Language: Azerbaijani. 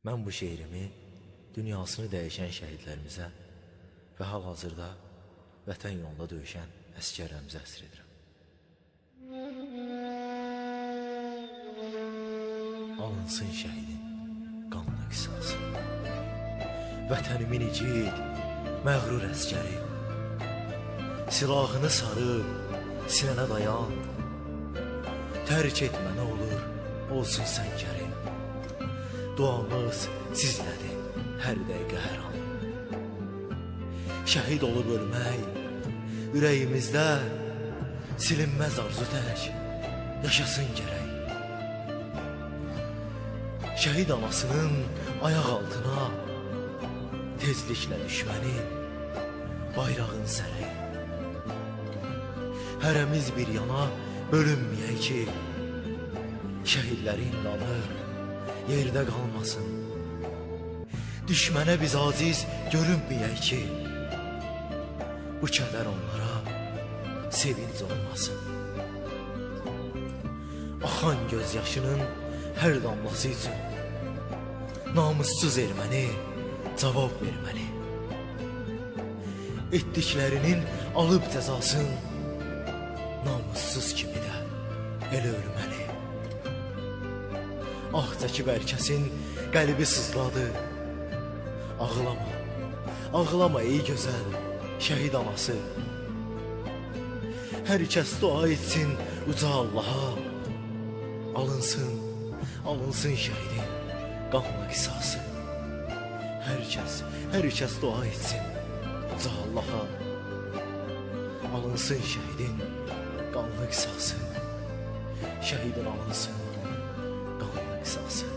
Mən bu şeirimi dünyasını dəyişən şəhidlərimizə və hal-hazırda vətən yolunda döyüşən əsgərlərimizə həsr edirəm. Alınsın şəhidin qanlı qisası. Vətənimin igid, məğrur əsgəri, silahını sarıb sinənə dayan. Tərk etmə nə olur, olsun səngəri. Duamız sizlədir hər dəqiqə hər an. Şəhid olub ölmək ürəyimizdə, silinməz arzu tək yaşasın gərək. Şəhid anasının ayaq altına tezliklə düşmənin bayrağın sərək. Hərəmiz bir yana bölünməyək ki, şəhidlərin qanı yerdə qalmasın. Düşmənə biz aciz görünməyək ki, bu kədər onlara sevinc olmasın. Axan göz yaşının hər damlası üçün namussuz erməni cavab verməli. Etdiklərinin alıb cəzasın, namussuz kimi də elə ölməli. Ah çəkib hər kəsin qəlbi sızladı. Ağlama, ağlama ey gözəl şəhid anası. Hər kəs dua etsin uca Allaha. Alınsın, alınsın şəhidin qanlı qisası. Hər kəs dua etsin uca Allaha. Alınsın şəhidin qanlı qisası. Şəhidin alınsın qanlı qisası.